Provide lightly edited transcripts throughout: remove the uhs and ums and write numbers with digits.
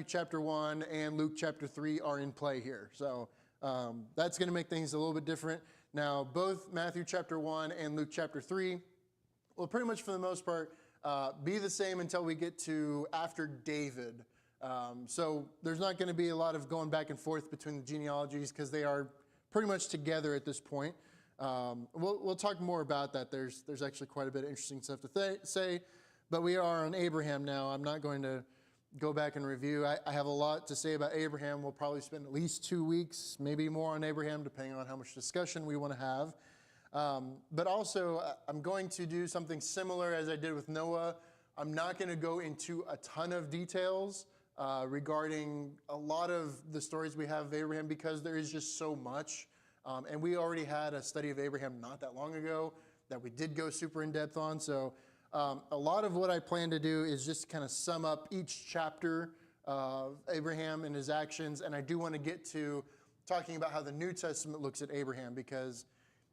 Matthew chapter 1 and Luke chapter 3 are in play here. So that's going to make things a little bit different. Now, both Matthew chapter 1 and Luke chapter 3 will pretty much for the most part be the same until we get to after David. So there's not going to be a lot of going back and forth between the genealogies because they are pretty much together at this point. We'll talk more about that. There's actually quite a bit of interesting stuff to say, but we are on Abraham now. I'm not going to go back and review. I have a lot to say about Abraham. We'll probably spend at least 2 weeks, maybe more on Abraham, depending on how much discussion we want to have. But also, I'm going to do something similar as I did with Noah. I'm not going to go into a ton of details regarding a lot of the stories we have of Abraham because there is just so much. And we already had a study of Abraham not that long ago that we did go super in depth on. So a lot of what I plan to do is just kind of sum up each chapter of Abraham and his actions. And I do want to get to talking about how the New Testament looks at Abraham because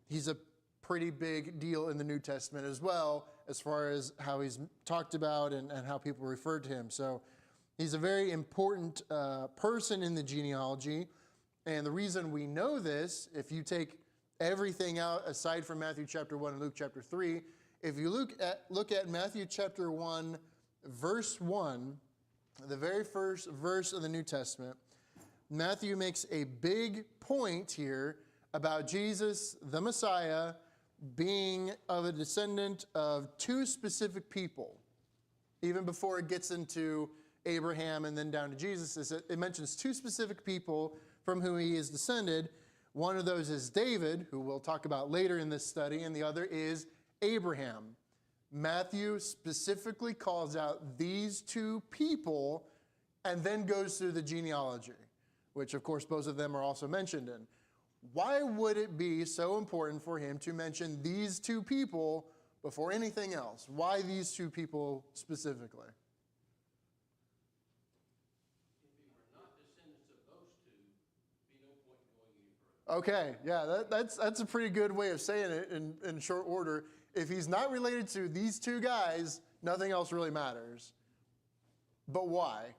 he's a pretty big deal in the New Testament as well as far as how he's talked about and how people refer to him. So he's a very important person in the genealogy. And the reason we know this, if you take everything out aside from Matthew chapter 1 and Luke chapter 3, if you look at Matthew chapter 1, verse 1, the very first verse of the New Testament, Matthew makes a big point here about Jesus, the Messiah, being of a descendant of 2 specific people. Even before it gets into Abraham and then down to Jesus, it mentions 2 specific people from whom he is descended. One of those is David, who we'll talk about later in this study, and the other is Abraham. Matthew specifically calls out these 2 people and then goes through the genealogy, which of course both of them are also mentioned in. Why would it be so important for him to mention these 2 people before anything else? Why these 2 people specifically? Okay, yeah, that's a pretty good way of saying it in short order. If he's not related to these 2 guys, nothing else really matters. But why?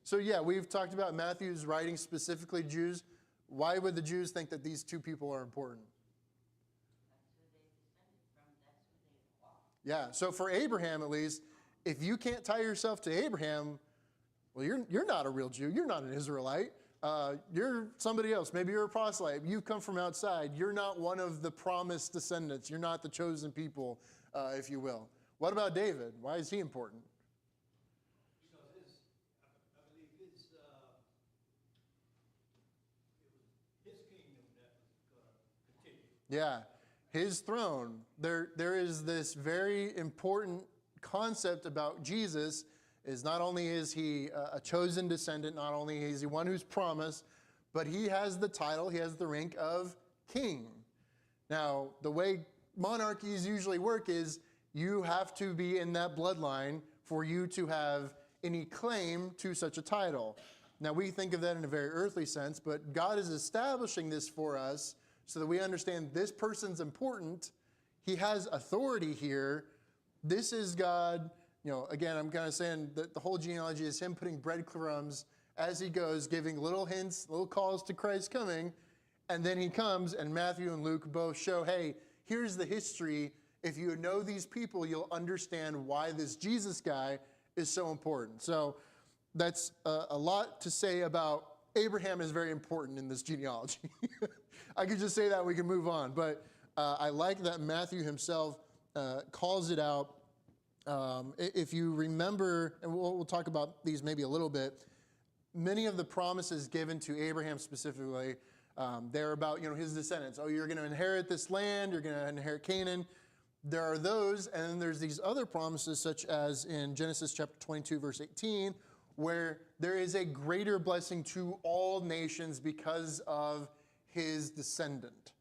So yeah, we've talked about Matthew's writing specifically Jews. Why would the Jews think that these 2 people are important? That's who they descended from. That's who they are. Yeah, so for Abraham at least, if you can't tie yourself to Abraham, well, you're not a real Jew. You're not an Israelite. You're somebody else. Maybe you're a proselyte. You come from outside. You're not one of the promised descendants. You're not the chosen people, if you will. What about David? Why is he important? Because I believe his kingdom that was going to continue. Yeah, his throne. There is this very important concept about Jesus. Is not only is he a chosen descendant, not only is he one who's promised, but he has the title, he has the rank of king. Now, the way monarchies usually work is you have to be in that bloodline for you to have any claim to such a title. Now, we think of that in a very earthly sense, but God is establishing this for us so that we understand this person's important. He has authority here. This is God. You know, again, I'm kind of saying that the whole genealogy is him putting breadcrumbs as he goes, giving little hints, little calls to Christ coming. And then he comes, and Matthew and Luke both show, hey, here's the history. If you know these people, you'll understand why this Jesus guy is so important. So that's a lot to say about Abraham is very important in this genealogy. I could just say that, we can move on. But I like that Matthew himself calls it out. If you remember, and we'll talk about these maybe a little bit, many of the promises given to Abraham specifically, they're about his descendants. Oh, you're going to inherit this land, you're going to inherit Canaan. There are those, and then there's these other promises, such as in Genesis chapter 22, verse 18, where there is a greater blessing to all nations because of his descendant,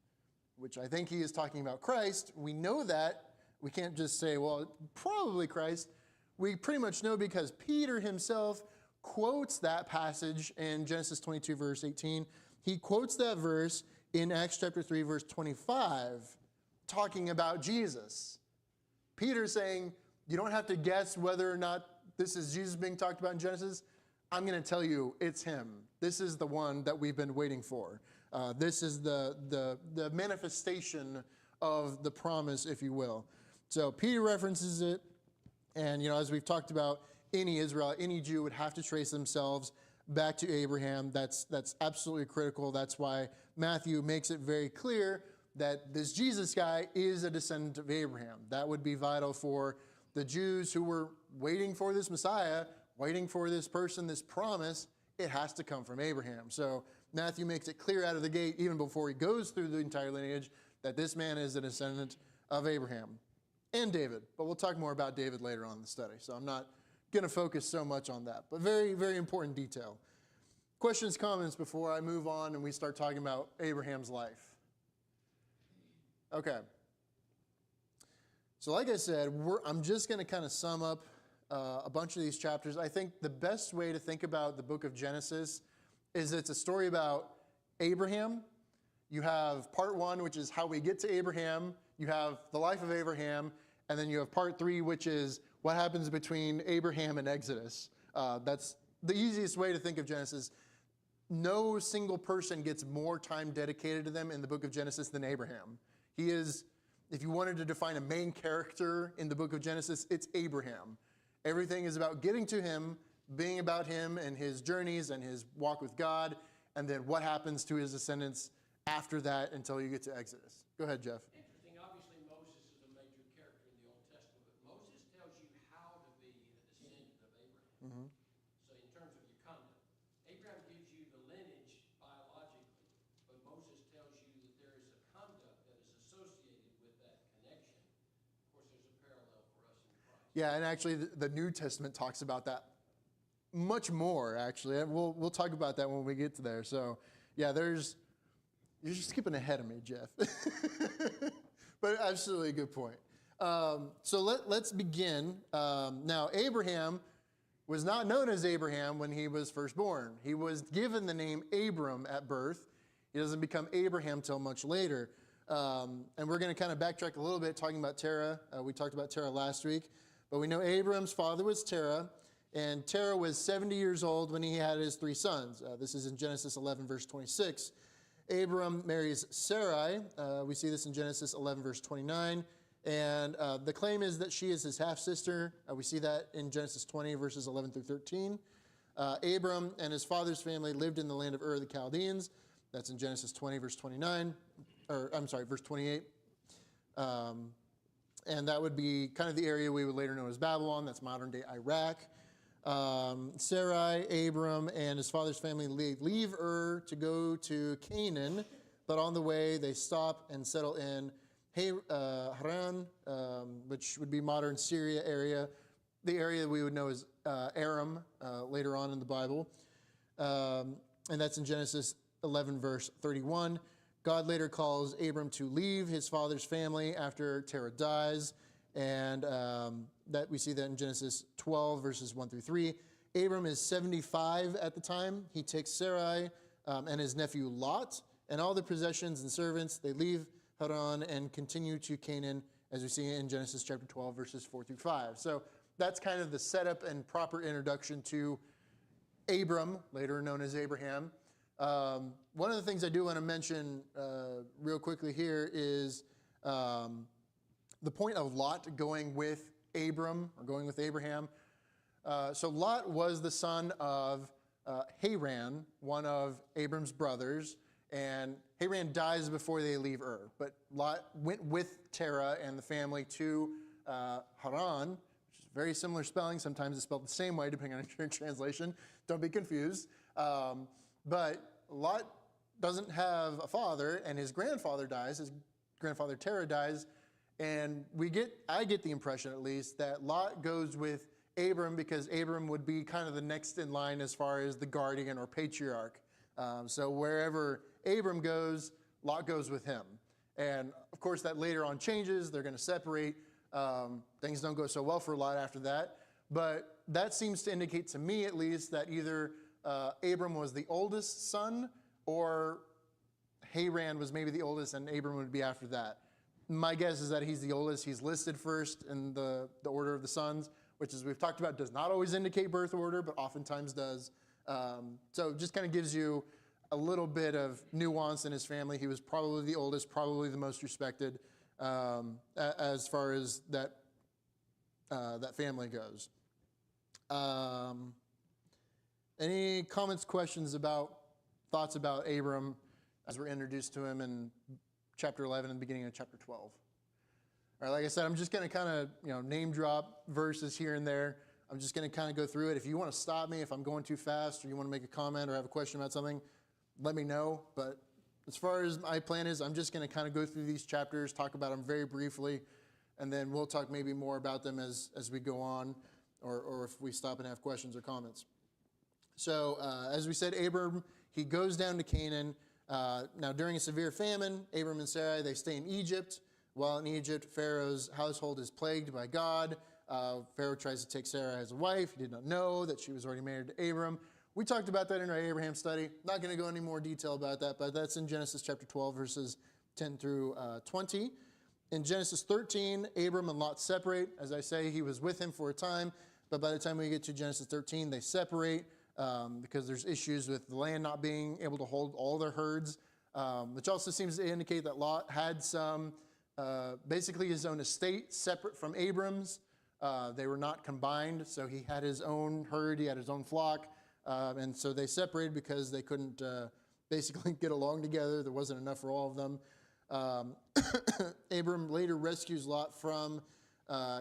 which I think he is talking about Christ. We know that. We can't just say, well, probably Christ. We pretty much know because Peter himself quotes that passage in Genesis 22, verse 18. He quotes that verse in Acts chapter 3, verse 25, talking about Jesus. Peter saying, You don't have to guess whether or not this is Jesus being talked about in Genesis. I'm going to tell you it's him. This is the one that we've been waiting for. This is the manifestation of the promise, if you will. So Peter references it, and as we've talked about, any Israelite, any Jew would have to trace themselves back to Abraham. That's absolutely critical. That's why Matthew makes it very clear that this Jesus guy is a descendant of Abraham. That would be vital for the Jews who were waiting for this Messiah, waiting for this person, this promise. It has to come from Abraham. So Matthew makes it clear out of the gate, even before he goes through the entire lineage, that this man is a descendant of Abraham and David. But we'll talk more about David later on in the study. So I'm not going to focus so much on that, but very, very important detail. Questions, comments before I move on and we start talking about Abraham's life? Okay. So like I said, I'm just going to kind of sum up a bunch of these chapters. I think the best way to think about the book of Genesis is it's a story about Abraham. You have part 1, which is how we get to Abraham. You have the life of Abraham. And then you have part 3, which is what happens between Abraham and Exodus. That's the easiest way to think of Genesis. No single person gets more time dedicated to them in the book of Genesis than Abraham. He is, if you wanted to define a main character in the book of Genesis, it's Abraham. Everything is about getting to him, being about him and his journeys and his walk with God, and then what happens to his descendants after that until you get to Exodus. Go ahead, Jeff. Interesting. Obviously, Moses is a major character in the Old Testament, but Moses tells you how to be a descendant of Abraham. So in terms of your conduct, Abraham gives you the lineage biologically, but Moses tells you that there is a conduct that is associated with that connection. Of course, there's a parallel for us in Christ. Yeah, and actually the New Testament talks about that much more, actually. We'll talk about that when we get to there. So, yeah, you're just skipping ahead of me, Jeff. But absolutely a good point. So let's begin. Now, Abraham was not known as Abraham when he was first born. He was given the name Abram at birth. He doesn't become Abraham till much later. And we're going to kind of backtrack a little bit, talking about Terah. We talked about Terah last week. But we know Abram's father was Terah, and Terah was 70 years old when he had his 3 sons. This is in Genesis 11, verse 26. Abram marries Sarai. We see this in Genesis 11, verse 29. And the claim is that she is his half-sister. We see that in Genesis 20, verses 11 through 13. Abram and his father's family lived in the land of Ur of the Chaldeans. That's in Genesis 20, verse 29. Verse 28. And that would be kind of the area we would later know as Babylon. That's modern-day Iraq. Sarai, Abram, and his father's family leave Ur to go to Canaan, but on the way they stop and settle in Haran, which would be modern Syria area, the area we would know as Aram later on in the Bible. And that's in Genesis 11, verse 31. God later calls Abram to leave his father's family after Terah dies, and that we see that in Genesis 12, verses 1 through 3. Abram is 75 at the time. He takes Sarai and his nephew Lot and all the possessions and servants. They leave Haran and continue to Canaan, as we see in Genesis chapter 12, verses 4 through 5. So that's kind of the setup and proper introduction to Abram, later known as Abraham. One of the things I do want to mention real quickly here is the point of Lot going with Abram, or going with Abraham. So Lot was the son of Haran, one of Abram's brothers, and Haran dies before they leave Ur. But Lot went with Terah and the family to Haran, which is very similar spelling. Sometimes it's spelled the same way depending on your translation. Don't be confused. But Lot doesn't have a father, and his grandfather dies. His grandfather Terah dies, and I get the impression at least that Lot goes with Abram because Abram would be kind of the next in line as far as the guardian or patriarch. So wherever Abram goes, Lot goes with him. And of course that later on changes. They're going to separate. Things don't go so well for Lot after that. But that seems to indicate to me at least that either Abram was the oldest son or Haran was maybe the oldest and Abram would be after that. My guess is that he's the oldest. He's listed first in the order of the sons, which, as we've talked about, does not always indicate birth order, but oftentimes does. So just kind of gives you a little bit of nuance in his family. He was probably the oldest, probably the most respected as far as that family goes. Any comments, questions thoughts about Abram as we're introduced to him in chapter 11 and the beginning of chapter 12? All right, like I said, I'm just going to kind of name drop verses here and there. I'm just going to kind of go through it. If you want to stop me if I'm going too fast, or you want to make a comment or have a question about something, let me know. But as far as my plan is, I'm just going to kind of go through these chapters, talk about them very briefly, and then we'll talk maybe more about them as we go on, or if we stop and have questions or comments. So as we said, Abram, he goes down to Canaan. Now during a severe famine, Abram and Sarai, they stay in Egypt. While in Egypt, Pharaoh's household is plagued by God. Pharaoh tries to take Sarai as a wife. He did not know that she was already married to Abram. We talked about that in our Abraham study. Not going to go into more detail about that, but that's in Genesis chapter 12, verses 10 through 20. In Genesis 13, Abram and Lot separate. As I say, he was with him for a time, but by the time we get to Genesis 13, they separate because there's issues with the land not being able to hold all their herds, which also seems to indicate that Lot had some, basically his own estate separate from Abram's. They were not combined, so he had his own herd, he had his own flock, and so they separated because they couldn't basically get along together. There wasn't enough for all of them. Abram later rescues Lot from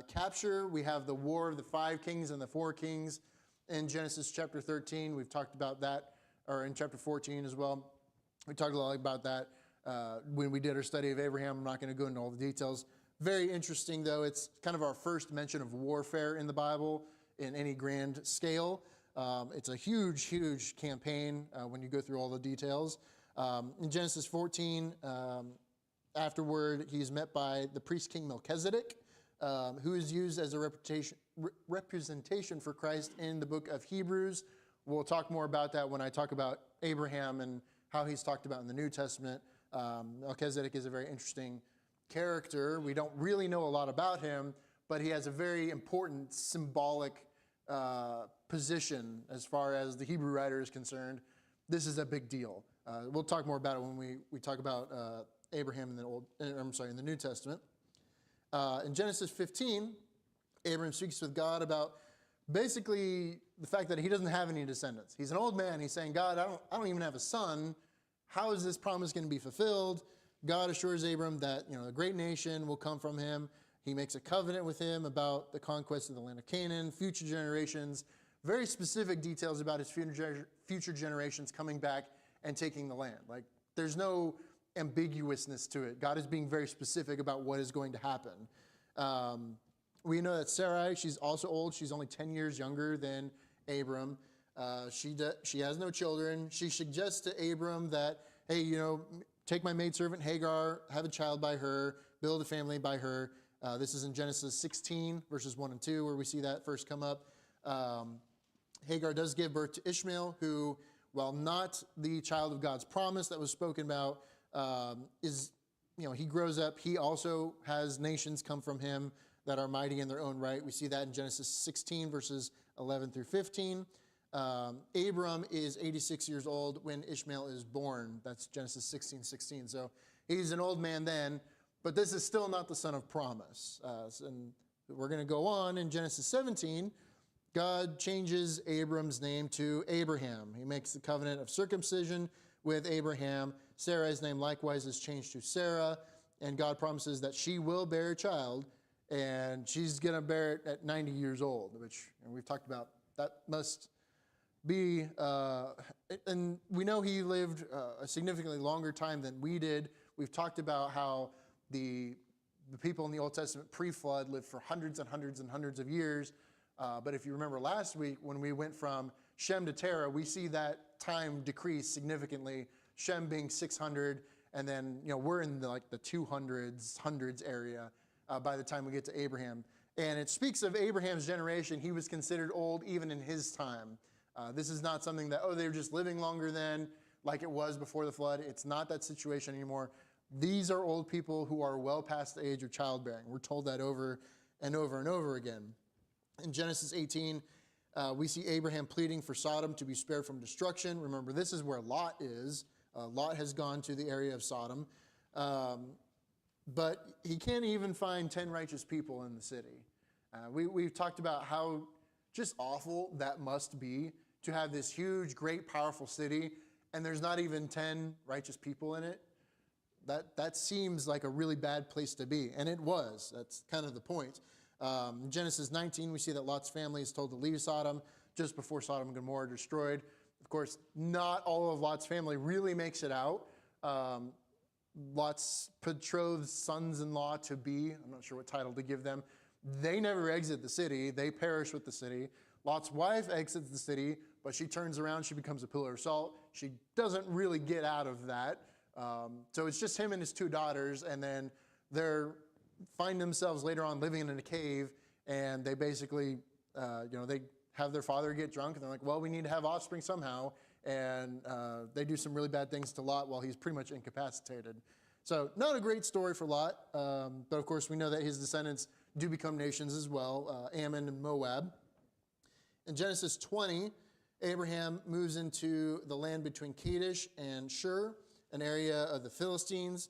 capture. We have the War of the 5 Kings and the 4 Kings in Genesis chapter 13. We've talked about that, or in chapter 14 as well. We talked a lot about that when we did our study of Abraham. I'm not going to go into all the details. Very interesting, though. It's kind of our first mention of warfare in the Bible in any grand scale. It's a huge, huge campaign when you go through all the details. In Genesis 14, afterward, he's met by the priest king Melchizedek, who is used as a representation for Christ in the book of Hebrews. We'll talk more about that when I talk about Abraham and how he's talked about in the New Testament. Melchizedek is a very interesting character. We don't really know a lot about him, but he has a very important symbolic position as far as the Hebrew writer is concerned. This is a big deal. We'll talk more about it when we talk about Abraham in the New Testament. In Genesis 15, Abraham speaks with God about basically the fact that he doesn't have any descendants. He's an old man. He's saying, God, I don't even have a son. How is this promise going to be fulfilled? God assures Abram that a great nation will come from him. He makes a covenant with him about the conquest of the land of Canaan, future generations, very specific details about his future generations coming back and taking the land. Like, there's no ambiguousness to it. God is being very specific about what is going to happen. We know that Sarai, she's also old. She's only 10 years younger than Abram. She has no children. She suggests to Abram that, hey, take my maidservant Hagar, have a child by her, build a family by her. This is in Genesis 16, verses 1 and 2, where we see that first come up. Hagar does give birth to Ishmael, who, while not the child of God's promise that was spoken about, he grows up. He also has nations come from him that are mighty in their own right. We see that in Genesis 16, verses 11 through 15. Abram is 86 years old when Ishmael is born. That's Genesis 16:16. So he's an old man then, but this is still not the son of promise. And we're going to go on in Genesis 17. God changes Abram's name to Abraham. He makes the covenant of circumcision with Abraham. Sarai's name likewise is changed to Sarah, and God promises that she will bear a child, and she's going to bear it at 90 years old, which we've talked about. That must be, and we know he lived a significantly longer time than we did. We've talked about how the people in the Old Testament pre-flood lived for hundreds and hundreds and hundreds of years. But if you remember last week, when we went from Shem to Terah, we see that time decrease significantly, Shem being 600, and then we're in the 200s, hundreds area by the time we get to Abraham. And it speaks of Abraham's generation. He was considered old even in his time. This is not something that, they were just living longer then, like it was before the flood. It's not that situation anymore. These are old people who are well past the age of childbearing. We're told that over and over and over again. In Genesis 18, we see Abraham pleading for Sodom to be spared from destruction. Remember, this is where Lot is. Lot has gone to the area of Sodom. But he can't even find 10 righteous people in the city. We've talked about how just awful that must be to have this huge, great, powerful city, and there's not even 10 righteous people in it. That seems like a really bad place to be, and it was. That's kind of the point. In Genesis 19, we see that Lot's family is told to leave Sodom just before Sodom and Gomorrah are destroyed. Of course, not all of Lot's family really makes it out. Lot's betrothed sons-in-law to be, I'm not sure what title to give them, they never exit the city. They perish with the city. Lot's wife exits the city, but she turns around. She becomes a pillar of salt. She doesn't really get out of that. So it's just him and his two daughters, and then they find themselves later on living in a cave, and they basically, they have their father get drunk, and they're like, well, we need to have offspring somehow, and they do some really bad things to Lot while he's pretty much incapacitated. So not a great story for Lot, but of course we know that his descendants do become nations as well, Ammon and Moab. In Genesis 20, Abraham moves into the land between Kadesh and Shur, an area of the Philistines,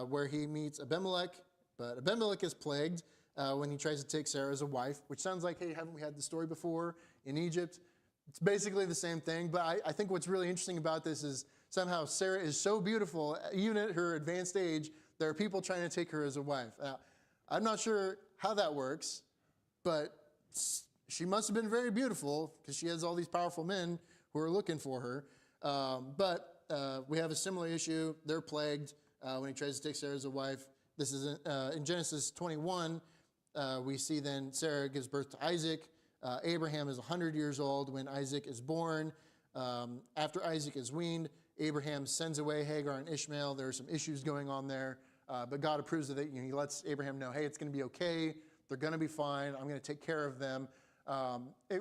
where he meets Abimelech. But Abimelech is plagued when he tries to take Sarah as a wife, which sounds like, hey, haven't we had the story before in Egypt? It's basically the same thing, but I think what's really interesting about this is somehow Sarah is so beautiful, even at her advanced age, there are people trying to take her as a wife. Now, I'm not sure how that works, but she must have been very beautiful because she has all these powerful men who are looking for her. But we have a similar issue. They're plagued when he tries to take Sarah as a wife. This is in Genesis 21. We see then Sarah gives birth to Isaac. Abraham is 100 years old when Isaac is born. After Isaac is weaned, Abraham sends away Hagar and Ishmael. There are some issues going on there, but God approves of it. He lets Abraham know, hey, it's going to be okay. They're going to be fine. I'm going to take care of them.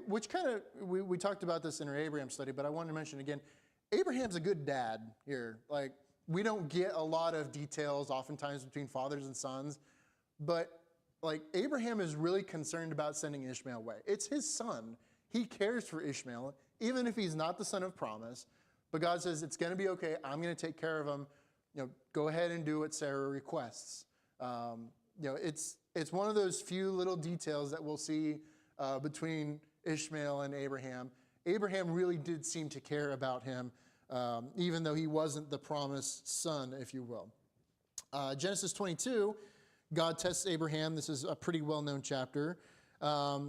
Which kind of, we talked about this in our Abraham study, but I wanted to mention again, Abraham's a good dad here. Like, we don't get a lot of details oftentimes between fathers and sons, but like Abraham is really concerned about sending Ishmael away. It's his son. He cares for Ishmael, even if he's not the son of promise. But God says, it's going to be okay. I'm going to take care of him. Go ahead and do what Sarah requests. It's one of those few little details that we'll see between Ishmael and Abraham. Abraham really did seem to care about him, even though he wasn't the promised son, if you will. Genesis 22, God tests Abraham. This is a pretty well-known chapter.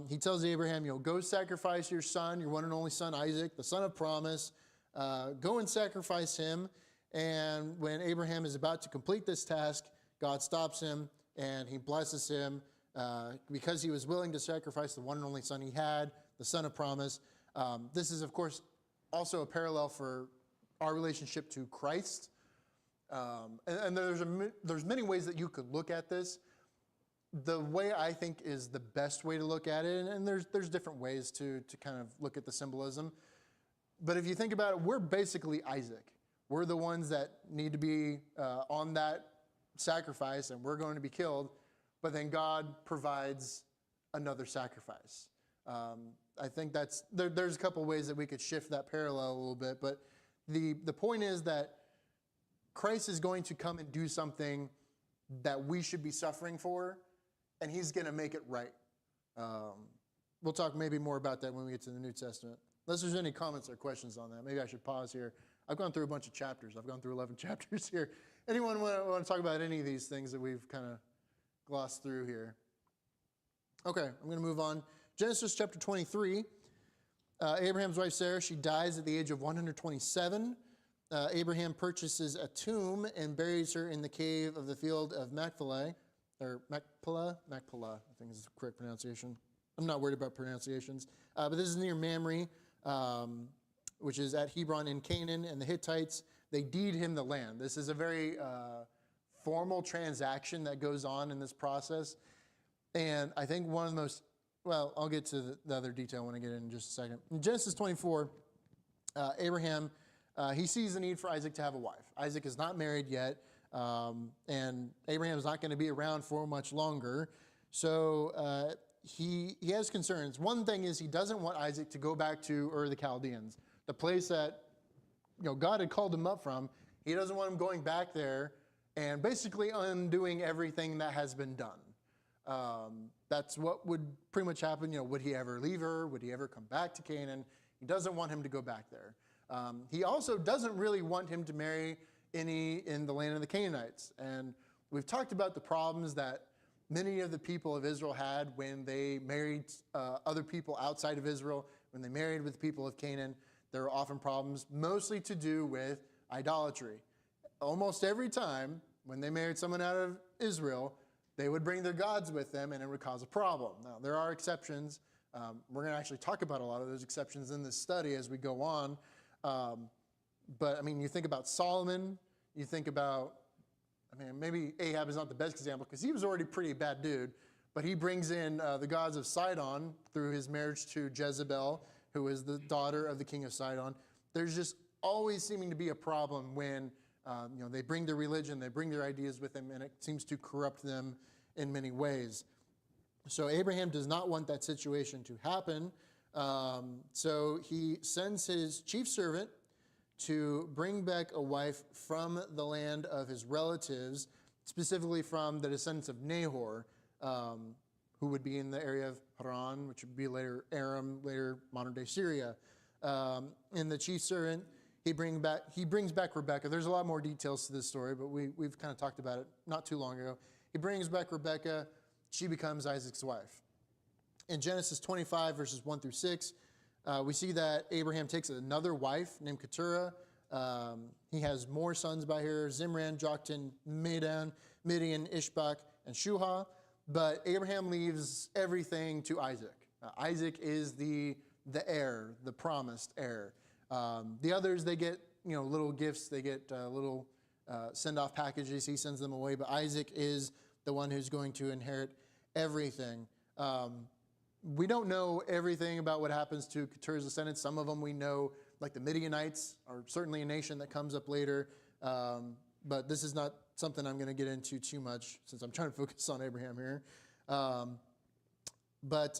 He tells Abraham, go sacrifice your son, your one and only son, Isaac, the son of promise. Go and sacrifice him. And when Abraham is about to complete this task, God stops him and he blesses him because he was willing to sacrifice the one and only son he had, the son of promise. This is, of course, also a parallel for our relationship to Christ. And there's many ways that you could look at this. The way I think is the best way to look at it, and there's different ways to kind of look at the symbolism. But if you think about it, we're basically Isaac. We're the ones that need to be on that sacrifice, and we're going to be killed. But then God provides another sacrifice. I think there's a couple ways that we could shift that parallel a little bit. But the point is that Christ is going to come and do something that we should be suffering for, and he's going to make it right. We'll talk maybe more about that when we get to the New Testament. Unless there's any comments or questions on that. Maybe I should pause here. I've gone through a bunch of chapters. I've gone through 11 chapters here. Anyone want to talk about any of these things that we've kind of glossed through here? Okay, I'm going to move on. Genesis chapter 23. Abraham's wife Sarah, she dies at the age of 127. Abraham purchases a tomb and buries her in the cave of the field of Machpelah, I think is the correct pronunciation. I'm not worried about pronunciations. But this is near Mamre, which is at Hebron in Canaan, and the Hittites, they deed him the land. This is a very formal transaction that goes on in this process. And I think one of the most, well, I'll get to the other detail when I get in just a second. In Genesis 24, Abraham, he sees the need for Isaac to have a wife. Isaac is not married yet. And Abraham's not going to be around for much longer. So he has concerns. One thing is he doesn't want Isaac to go back to Ur of the Chaldeans, the place that God had called him up from. He doesn't want him going back there and basically undoing everything that has been done. That's what would pretty much happen. Would he ever leave Ur? Would he ever come back to Canaan? He doesn't want him to go back there. He also doesn't really want him to marry any in the land of the Canaanites. And we've talked about the problems that many of the people of Israel had when they married other people outside of Israel, when they married with the people of Canaan. There were often problems, mostly to do with idolatry. Almost every time when they married someone out of Israel, they would bring their gods with them and it would cause a problem. Now, there are exceptions. We're going to actually talk about a lot of those exceptions in this study as we go on. But, I mean, you think about Solomon, you think about, maybe Ahab is not the best example because he was already a pretty bad dude, but he brings in the gods of Sidon through his marriage to Jezebel, who is the daughter of the king of Sidon. There's just always seeming to be a problem when they bring their religion, they bring their ideas with them, and it seems to corrupt them in many ways. So Abraham does not want that situation to happen. So he sends his chief servant to bring back a wife from the land of his relatives, specifically from the descendants of Nahor, who would be in the area of Haran, which would be later Aram, later modern-day Syria. And the chief servant, he brings back Rebekah. There's a lot more details to this story, but we've kind of talked about it not too long ago. He brings back Rebekah. She becomes Isaac's wife. In Genesis 25, verses 1 through 6, we see that Abraham takes another wife named Keturah. He has more sons by her: Zimran, Joktan, Medan, Midian, Ishbak, and Shuha. But Abraham leaves everything to Isaac. Isaac is the heir, the promised heir. The others, they get little gifts. They get little send-off packages. He sends them away. But Isaac is the one who's going to inherit everything. We don't know everything about what happens to Keturah's descendants. Some of them we know, like the Midianites, are certainly a nation that comes up later. But this is not something I'm going to get into too much since I'm trying to focus on Abraham here. But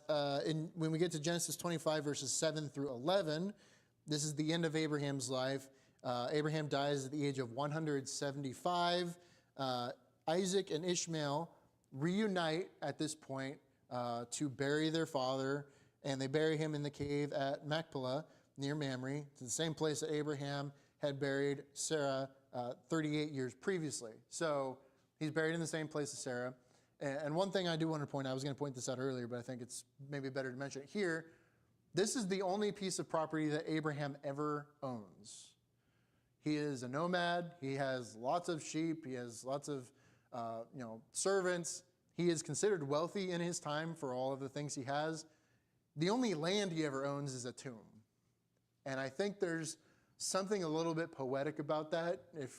when we get to Genesis 25, verses 7 through 11, this is the end of Abraham's life. Abraham dies at the age of 175. Isaac and Ishmael reunite at this point to bury their father, and they bury him in the cave at Machpelah near Mamre. It's the same place that Abraham had buried Sarah 38 years previously. So he's buried in the same place as Sarah. And one thing I do want to point out, I was going to point this out earlier, but I think it's maybe better to mention it here. This is the only piece of property that Abraham ever owns. He is a nomad. He has lots of sheep. He has lots of servants. He is considered wealthy in his time for all of the things he has. The only land he ever owns is a tomb. And I think there's something a little bit poetic about that, if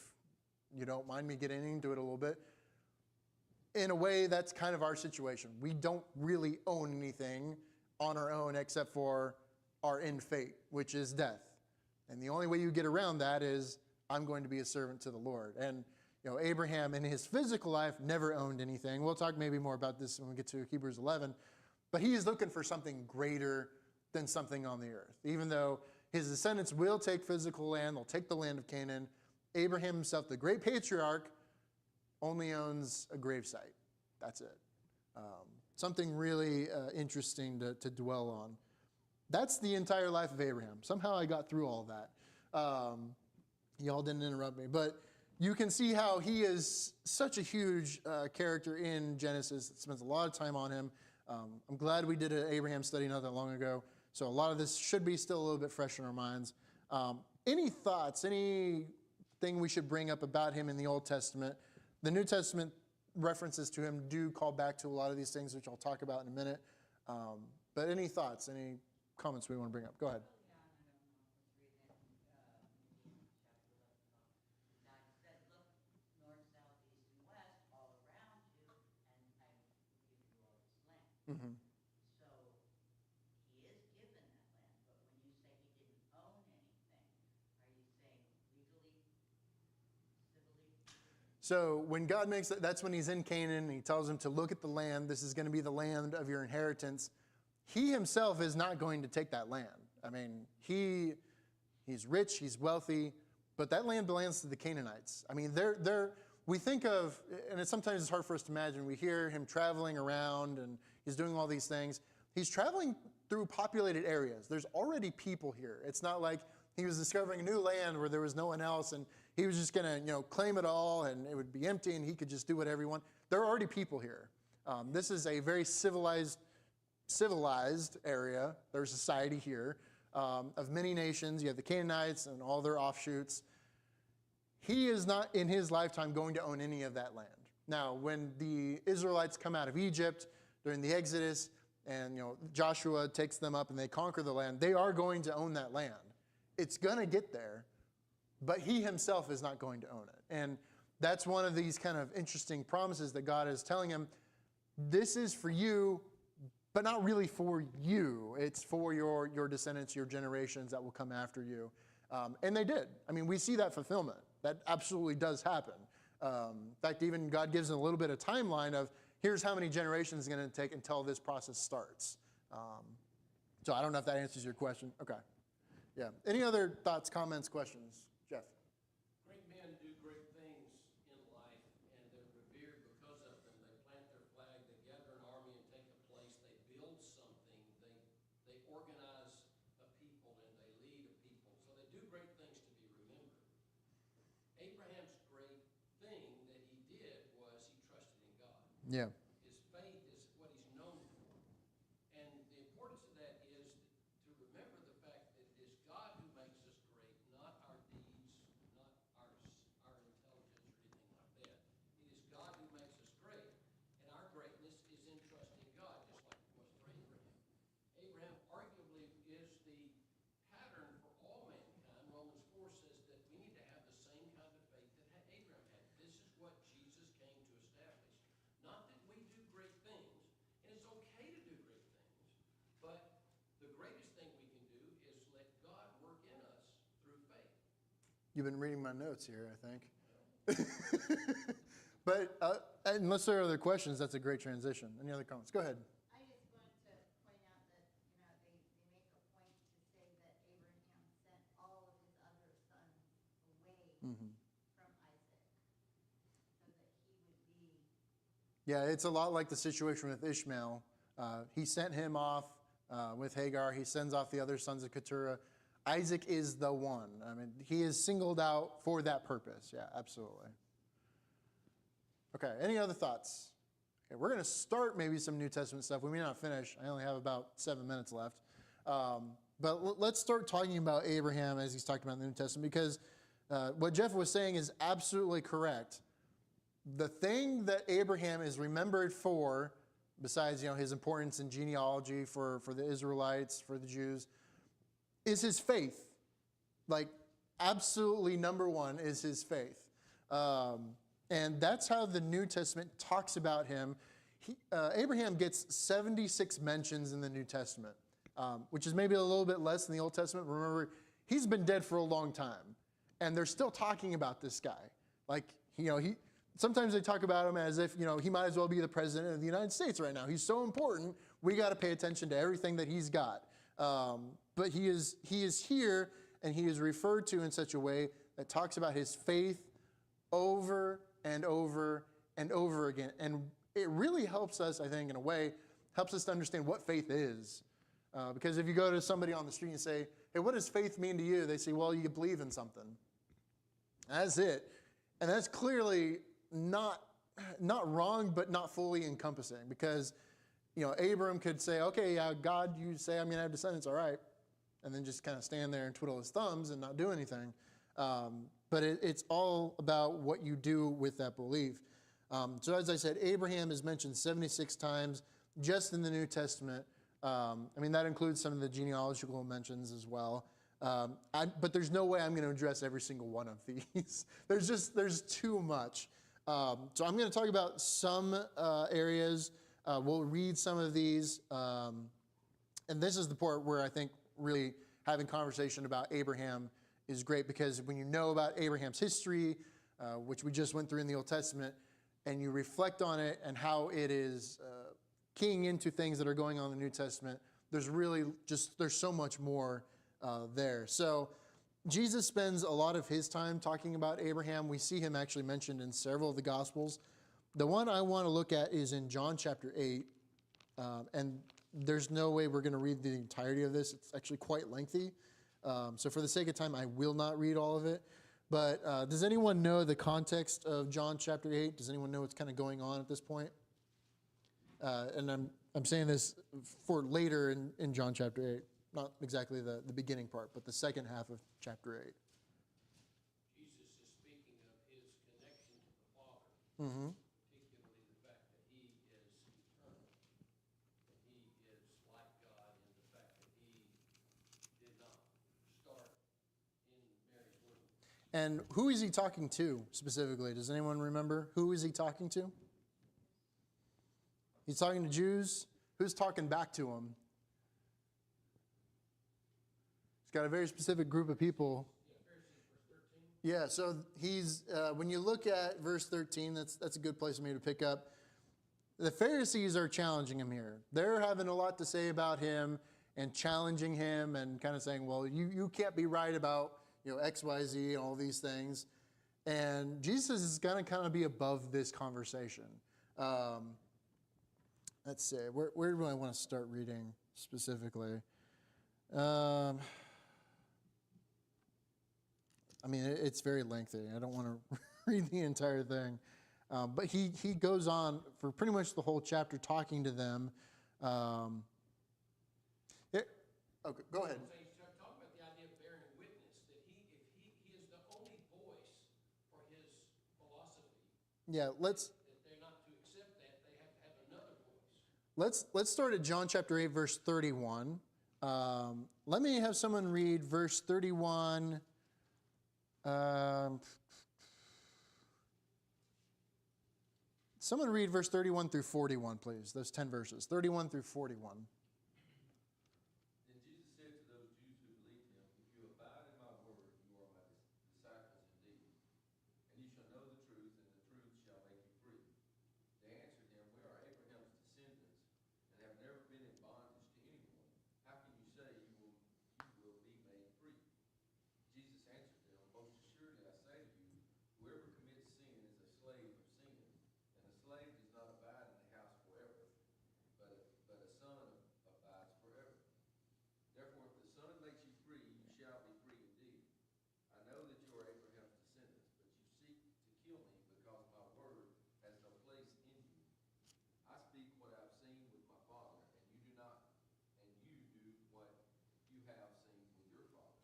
you don't mind me getting into it a little bit. In a way, that's kind of our situation. We don't really own anything on our own except for our end fate, which is death. And the only way you get around that is, I'm going to be a servant to the Lord. And Abraham in his physical life never owned anything. We'll talk maybe more about this when we get to Hebrews 11. But he is looking for something greater than something on the earth. Even though his descendants will take physical land, they'll take the land of Canaan, Abraham himself, the great patriarch, only owns a gravesite. That's it. Something really interesting to dwell on. That's the entire life of Abraham. Somehow I got through all that. Y'all didn't interrupt me. But you can see how he is such a huge character in Genesis. It spends a lot of time on him. I'm glad we did an Abraham study not that long ago. So a lot of this should be still a little bit fresh in our minds. Any thoughts, anything we should bring up about him in the Old Testament? The New Testament references to him do call back to a lot of these things, which I'll talk about in a minute. But any thoughts, any comments we want to bring up? Go ahead. Mm-hmm. So he is given that land, but when you say he didn't own anything, are you saying legally, civilly? So when God makes that, that's when he's in Canaan, and he tells him to look at the land. This is going to be the land of your inheritance. He himself is not going to take that land. I mean, he's rich, he's wealthy, but that land belongs to the Canaanites. I mean, we think of, and sometimes it's hard for us to imagine, we hear him traveling around and he's doing all these things. He's traveling through populated areas. There's already people here. It's not like he was discovering a new land where there was no one else and he was just going to, claim it all and it would be empty and he could just do whatever he wanted. There are already people here. This is a very civilized area. There's society here of many nations. You have the Canaanites and all their offshoots. He is not in his lifetime going to own any of that land. Now, when the Israelites come out of Egypt during the Exodus and Joshua takes them up and they conquer the land, they are going to own that land. It's going to get there, but he himself is not going to own it. And that's one of these kind of interesting promises that God is telling him, this is for you, but not really for you. It's for your descendants, your generations that will come after you. And they did. I mean, we see that fulfillment. That absolutely does happen. In fact, even God gives a little bit of timeline of here's how many generations it's going to take until this process starts. So I don't know if that answers your question. Okay. Yeah. Any other thoughts, comments, questions? Jeff? Great men do great things in life, and they're revered because of them. They plant their flag, they gather an army and take a place, they build something, they organize a people, and they lead a people. So they do great things to be remembered. Abraham's great thing that he did was he trusted in God. Yeah. His faith is what he's known for. And the importance of that is to remember the fact that it is God who makes us great, not our deeds, not our intelligence or anything like that. It is God who makes us great. And our greatness is in trusting God, just like it was for Abraham. Abraham arguably is the pattern for all mankind. Romans 4 says that we need to have the same kind of faith that Abraham had. This is what Jesus came to establish. Not that we do great things, and it's okay to do great things, but the greatest thing we can do is let God work in us through faith. You've been reading my notes here, I think. But unless there are other questions, that's a great transition. Any other comments? Go ahead. I just wanted to point out that, they make a point to say that Abraham sent all of his other sons away from Isaac so that he would be. Yeah, it's a lot like the situation with Ishmael. He sent him off with Hagar. He sends off the other sons of Keturah. Isaac is the one. I mean, he is singled out for that purpose. Yeah, absolutely. Okay, any other thoughts? Okay, we're going to start maybe some New Testament stuff. We may not finish. I only have about 7 minutes left. But let's start talking about Abraham as he's talking about in the New Testament, because what Jeff was saying is absolutely correct. The thing that Abraham is remembered for, besides his importance in genealogy for the Israelites, for the Jews, is his faith. Like, absolutely number one is his faith. And that's how the New Testament talks about him. Abraham gets 76 mentions in the New Testament, which is maybe a little bit less than the Old Testament. Remember, he's been dead for a long time, and they're still talking about this guy. Like, sometimes they talk about him as if, he might as well be the president of the United States right now. He's so important, we got to pay attention to everything that he's got. But he is here, and he is referred to in such a way that talks about his faith over and over and over again. And it really helps us, I think, in a way, helps us to understand what faith is. Because if you go to somebody on the street and say, hey, what does faith mean to you? They say, well, you believe in something. That's it. And that's clearly not wrong, but not fully encompassing. Because, Abram could say, okay, God, you say I'm going to have descendants, all right. And then just kind of stand there and twiddle his thumbs and not do anything. But it's all about what you do with that belief. So as I said, Abraham is mentioned 76 times just in the New Testament. That includes some of the genealogical mentions as well. But there's no way I'm going to address every single one of these. There's too much. So I'm going to talk about some areas. We'll read some of these. And this is the part where I think really having conversation about Abraham is great, because when you know about Abraham's history, which we just went through in the Old Testament, and you reflect on it and how it is keying into things that are going on in the New Testament, there's so much more there. So Jesus spends a lot of his time talking about Abraham. We see him actually mentioned in several of the Gospels. The one I want to look at is in John chapter 8, and there's no way we're going to read the entirety of this. It's actually quite lengthy. So for the sake of time, I will not read all of it. But does anyone know the context of John chapter 8? Does anyone know what's kind of going on at this point? And I'm saying this for later in John chapter 8. Not exactly the beginning part, but the second half of chapter 8. Jesus is speaking of his connection to the Father, Mm-hmm. particularly the fact that he is eternal, that he is like God in the fact that he did not start in Mary's womb. And who is he talking to specifically? Does anyone remember? Who is he talking to? He's talking to Jews. Who's talking back to him? He's got a very specific group of people. Yeah, so he's, when you look at verse 13, that's a good place for me to pick up. The Pharisees are challenging him here. They're having a lot to say about him and challenging him and kind of saying, well, you can't be right about X, Y, Z, and all these things. And Jesus is going to kind of be above this conversation. Let's see, where do I want to start reading specifically? I mean, it's very lengthy. I don't want to read the entire thing. But he goes on for pretty much the whole chapter talking to them. Okay, go ahead. So he's talking about the idea of bearing witness, that he is the only voice for his philosophy. Yeah, That they're not to accept that, they have to have another voice. let's start at John chapter 8, verse 31. Let me have someone read verse 31. Someone read verse 31 through 41, please. Those 10 verses, 31 through 41. Then Jesus said to those Jews who believed him, if you abide in my word, you are my disciples indeed. And you shall know the truth, and the truth shall make you free. They answered him, we are Abraham's descendants, and have never been in bondage to anyone. How can you say you will be made free? Jesus answered them, most assuredly I say to you, whoever commits sin is a slave of sin. And the slave does not abide in the house forever, but a son abides forever. Therefore, if the Son makes you free, you shall be free indeed. I know that you are Abraham's descendants, but you seek to kill me because my word has no place in you. I speak what I have seen with my father, and you do what you have seen with your father.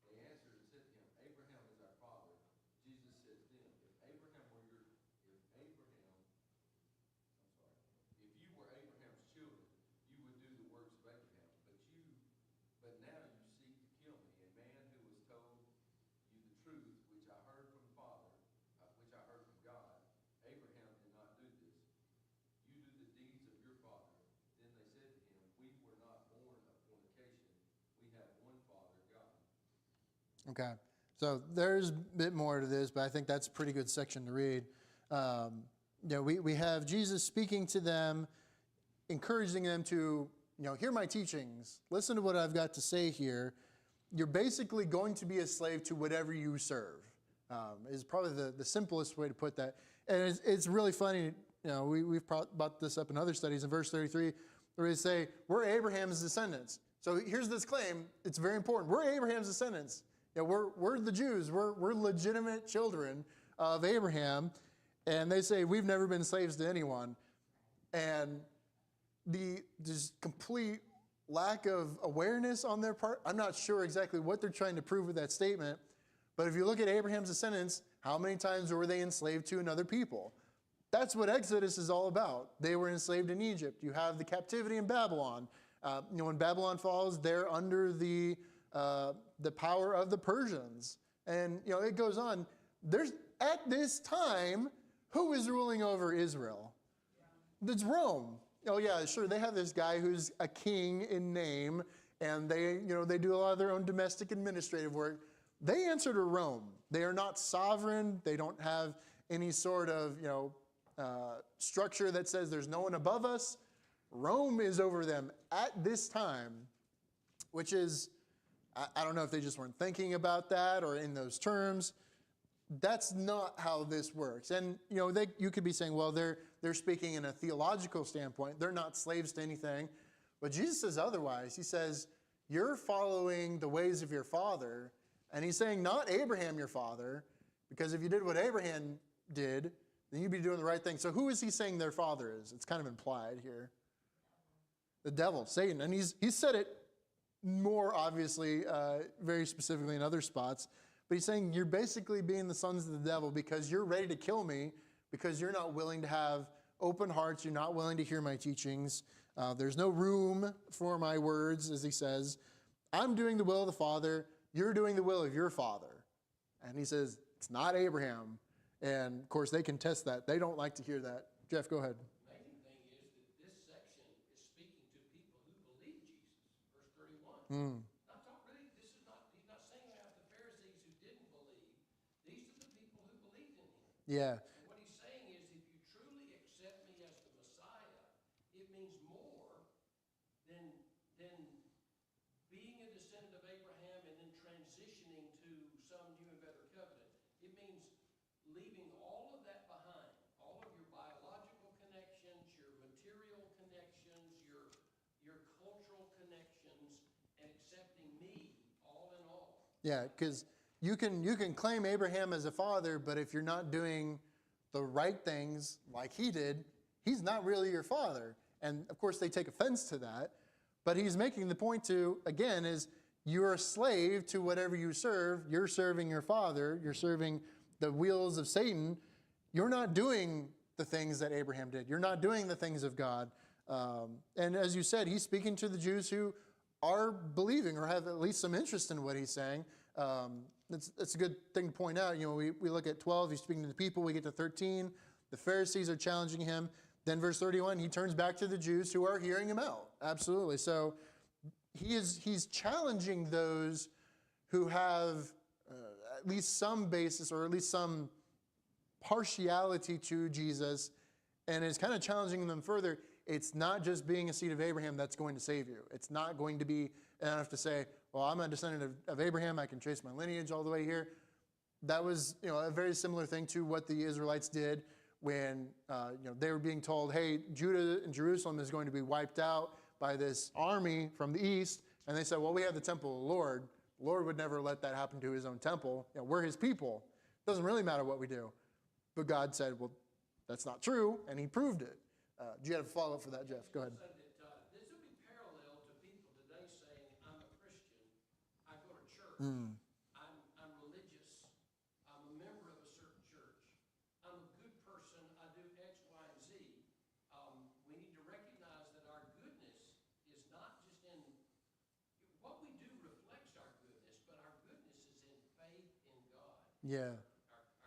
They answered and said to him, Abraham is our father. Jesus said to them, if you were Abraham's children, you would do the works of Abraham. But now you seek to kill me, a man who has told you the truth, which I heard from God. Abraham did not do this. You do the deeds of your father. Then they said to him, we were not born of fornication. We have one Father, God. Okay, so there's a bit more to this, but I think that's a pretty good section to read. We have Jesus speaking to them, encouraging them to, hear my teachings, listen to what I've got to say here. You're basically going to be a slave to whatever you serve, is probably the simplest way to put that. And it's really funny, we've brought this up in other studies in verse 33, where they say, we're Abraham's descendants. So here's this claim, it's very important. We're Abraham's descendants. We're the Jews. We're legitimate children of Abraham. And they say, we've never been slaves to anyone. And the just complete lack of awareness on their part, I'm not sure exactly what they're trying to prove with that statement. But if you look at Abraham's descendants, how many times were they enslaved to another people? That's what Exodus is all about. They were enslaved in Egypt. You have the captivity in Babylon. When Babylon falls, they're under the power of the Persians. And, it goes on. At this time, who is ruling over Israel? It's Rome. Oh, yeah, sure, they have this guy who's a king in name, and they do a lot of their own domestic administrative work. they answer to Rome. They are not sovereign. They don't have any sort of, structure that says there's no one above us. Rome is over them at this time, which is, I don't know if they just weren't thinking about that or in those terms. That's not how this works. And, you could be saying, well, they're speaking in a theological standpoint. They're not slaves to anything. But Jesus says otherwise. He says, you're following the ways of your father. And he's saying, not Abraham, your father, because if you did what Abraham did, then you'd be doing the right thing. So who is he saying their father is? It's kind of implied here. The devil, Satan. And he's said it more obviously, very specifically in other spots. But he's saying you're basically being the sons of the devil because you're ready to kill me because you're not willing to have open hearts. You're not willing to hear my teachings. There's no room for my words, as he says. I'm doing the will of the Father. You're doing the will of your father. And he says, it's not Abraham. And, of course, they can test that. They don't like to hear that. Jeff, go ahead. Amazing thing is that this section is speaking to people who believe Jesus. Verse 31. He's not saying about the Pharisees who didn't believe. These are the people who believed in him. Yeah. And what he's saying is if you truly accept me as the Messiah, it means more than being a descendant of Abraham and then transitioning to some new and better covenant. It means leaving all of that behind, all of your biological connections, your material connections, your cultural connections, and accepting me all in all. Yeah, because you can claim Abraham as a father, but if you're not doing the right things like he did, he's not really your father. And, of course, they take offense to that. But he's making the point is you're a slave to whatever you serve. You're serving your father. You're serving the wheels of Satan. You're not doing the things that Abraham did. You're not doing the things of God. And as you said, he's speaking to the Jews who are believing or have at least some interest in what he's saying. That's a good thing to point out. We look at 12, he's speaking to the people. We get to 13, the Pharisees are challenging him. Then verse 31, he turns back to the Jews who are hearing him out. Absolutely. So he's challenging those who have at least some basis or at least some partiality to Jesus, and is kind of challenging them further. It's not just being a seed of Abraham that's going to save you. It's not going to be enough to say, well, I'm a descendant of Abraham. I can trace my lineage all the way here. That was a very similar thing to what the Israelites did when they were being told, hey, Judah and Jerusalem is going to be wiped out by this army from the east. And they said, well, we have the temple of the Lord. The Lord would never let that happen to his own temple. We're his people. It doesn't really matter what we do. But God said, well, that's not true, and he proved it. Do you have a follow-up for that, Jeff? Go ahead. This would be parallel to people today saying, I'm a Christian, I go to church, I'm religious, I'm a member of a certain church, I'm a good person, I do X, Y, and Z. We need to recognize that our goodness is not just in, what we do reflects our goodness, but our goodness is in faith in God. Yeah.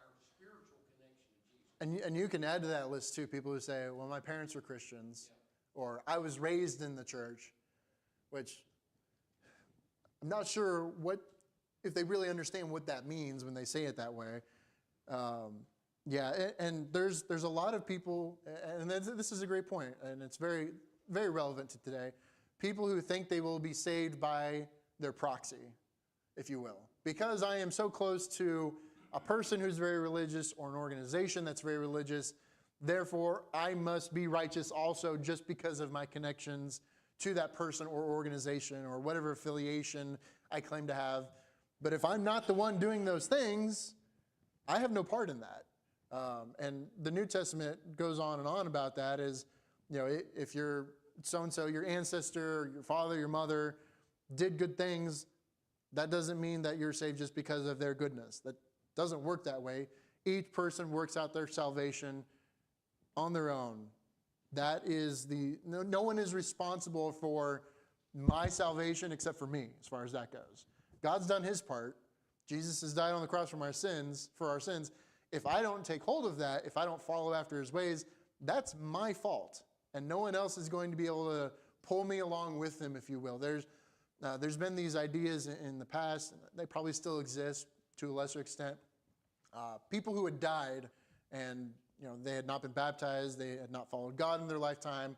Our spiritual connection to Jesus. And you can add to that list, too, people who say, well, my parents were Christians, or I was raised in the church, which I'm not sure if they really understand what that means when they say it that way. And there's a lot of people, and this is a great point, and it's very, very relevant to today, people who think they will be saved by their proxy, if you will. Because I am so close to a person who's very religious or an organization that's very religious, therefore I must be righteous also just because of my connections to that person or organization or whatever affiliation I claim to have. But if I'm not the one doing those things, I have no part in that. And the New Testament goes on and on about that is, if you're so-and-so, your ancestor, your father, your mother did good things, that doesn't mean that you're saved just because of their goodness. That doesn't work that way. Each person works out their salvation on their own. That is no one is responsible for my salvation except for me, as far as that goes. God's done his part. Jesus has died on the cross for our sins. If I don't take hold of that, if I don't follow after his ways, that's my fault. And no one else is going to be able to pull me along with him, if you will. there's been these ideas in the past, and they probably still exist to a lesser extent. People who had died and they had not been baptized, they had not followed God in their lifetime,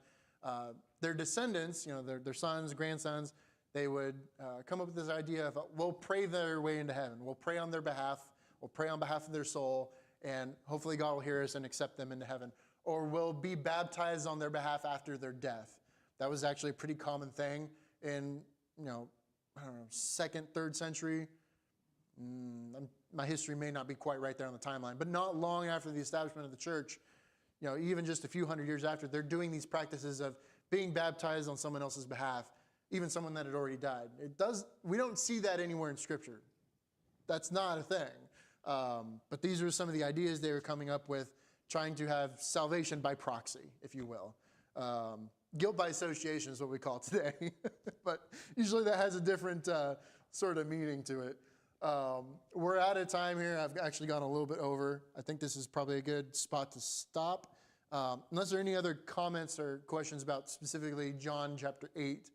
their descendants, their sons, grandsons, they would come up with this idea of, we'll pray their way into heaven. We'll pray on their behalf. We'll pray on behalf of their soul, and hopefully God will hear us and accept them into heaven. Or we'll be baptized on their behalf after their death. That was actually a pretty common thing in, I don't know, 2nd, 3rd century. My history may not be quite right there on the timeline, but not long after the establishment of the church, even just a few hundred years after, they're doing these practices of being baptized on someone else's behalf, even someone that had already died. We don't see that anywhere in Scripture. That's not a thing. But these are some of the ideas they were coming up with, trying to have salvation by proxy, if you will. Guilt by association is what we call it today. But usually that has a different sort of meaning to it. We're out of time here. I've actually gone a little bit over. I think this is probably a good spot to stop. Unless there are any other comments or questions about specifically John chapter 8.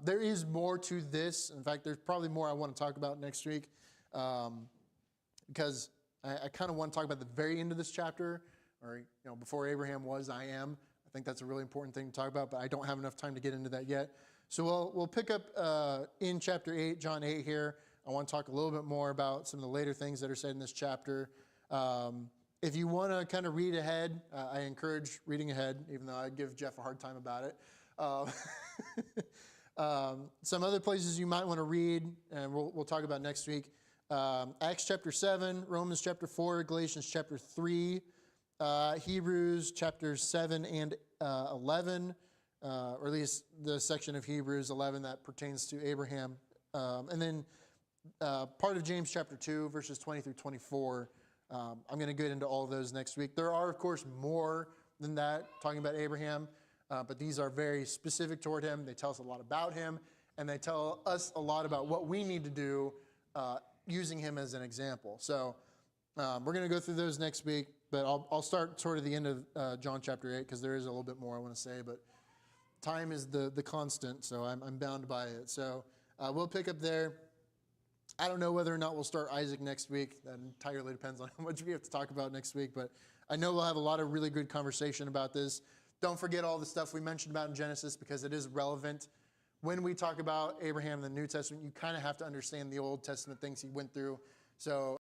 There is more to this. In fact, there's probably more I want to talk about next week, because I kind of want to talk about the very end of this chapter, or before Abraham was, I am. I think that's a really important thing to talk about, but I don't have enough time to get into that yet. So we'll pick up in chapter 8, John 8 here. I want to talk a little bit more about some of the later things that are said in this chapter. If you want to kind of read ahead, I encourage reading ahead, even though I give Jeff a hard time about it. Some other places you might want to read, and we'll talk about next week. Acts chapter 7, Romans chapter 4, Galatians chapter 3, Hebrews chapters 7 and 11, or at least the section of Hebrews 11 that pertains to Abraham. And then part of James chapter 2, verses 20 through 24. I'm going to get into all of those next week. There are, of course, more than that talking about Abraham, but these are very specific toward him. They tell us a lot about him, and they tell us a lot about what we need to do using him as an example. So we're going to go through those next week, but I'll start toward the end of John chapter 8, because there is a little bit more I want to say, but time is the constant, so I'm bound by it. So we'll pick up there. I don't know whether or not we'll start Isaac next week. That entirely depends on how much we have to talk about next week, but I know we'll have a lot of really good conversation about this. Don't forget all the stuff we mentioned about in Genesis, because it is relevant. When we talk about Abraham in the New Testament, you kind of have to understand the Old Testament things he went through. So